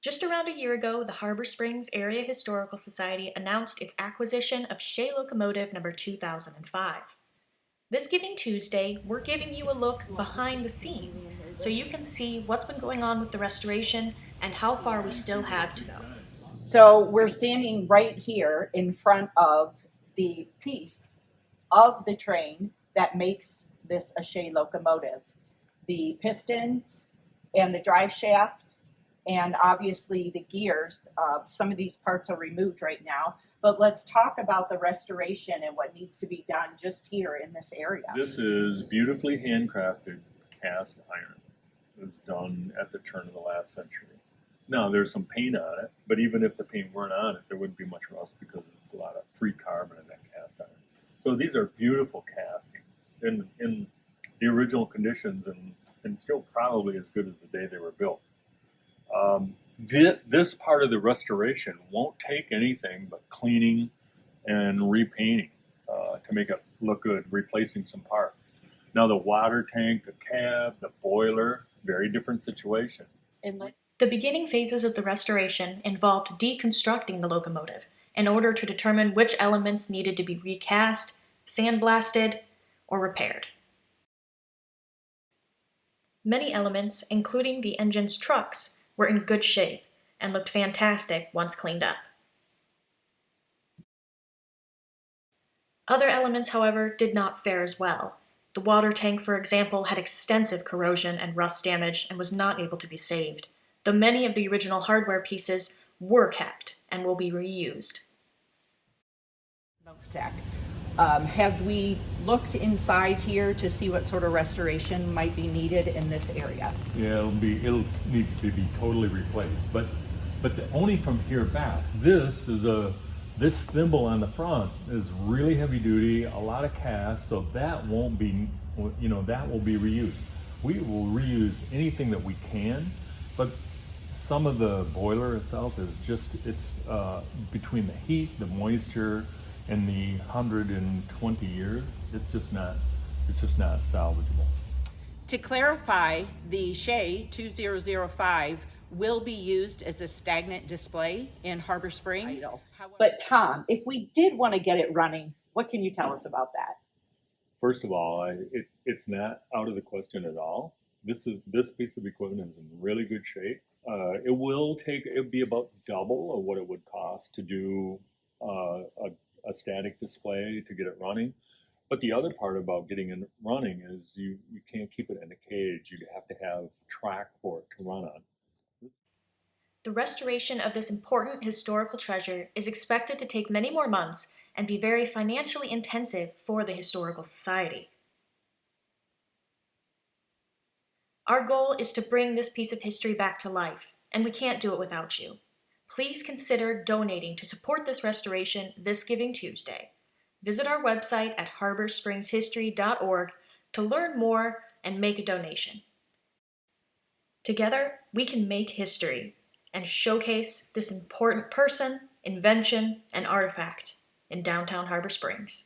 Just around a year ago, the Harbor Springs Area Historical Society announced its acquisition of Shay Locomotive number 2005. This Giving Tuesday, we're giving you a look behind the scenes so you can see what's been going on with the restoration and how far we still have to go. So we're standing right here in front of the piece of the train that makes this a Shay locomotive. The pistons and the drive shaft and obviously the gears. Some of these parts are removed right now, but let's talk about the restoration and what needs to be done just here in this area. This is beautifully handcrafted cast iron. It was done at the turn of the last century. Now, there's some paint on it, but even if the paint weren't on it, there wouldn't be much rust because it's a lot of free carbon in that cast iron. So these are beautiful castings in the original conditions and still probably as good as the day they were built. This part of the restoration won't take anything but cleaning and repainting to make it look good, replacing some parts. Now the water tank, the cab, the boiler, very different situation. The beginning phases of the restoration involved deconstructing the locomotive in order to determine which elements needed to be recast, sandblasted, or repaired. Many elements, including the engine's trucks, were in good shape and looked fantastic once cleaned up. Other elements, however, did not fare as well. The water tank, for example, had extensive corrosion and rust damage and was not able to be saved, though many of the original hardware pieces were kept and will be reused. Have we looked inside here to see what sort of restoration might be needed in this area? Yeah, it'll need to be totally replaced. But only from here back. This thimble on the front is really heavy duty, a lot of cast, so that won't be, that will be reused. We will reuse anything that we can, but some of the boiler itself is it's between the heat, the moisture, and the 120 years, it's just not salvageable. To clarify, the Shay 2005 will be used as a stagnant display in Harbor Springs. But Tom, if we did want to get it running, what can you tell us about that? First of all, it's not out of the question at all. This piece of equipment is in really good shape. It'd be about double of what it would cost to do a static display to get it running. But the other part about getting it running is you can't keep it in a cage. You have to have track for it to run on. The restoration of this important historical treasure is expected to take many more months and be very financially intensive for the Historical Society. Our goal is to bring this piece of history back to life, and we can't do it without you. Please consider donating to support this restoration this Giving Tuesday. Visit our website at harborspringshistory.org to learn more and make a donation. Together, we can make history and showcase this important person, invention, and artifact in downtown Harbor Springs.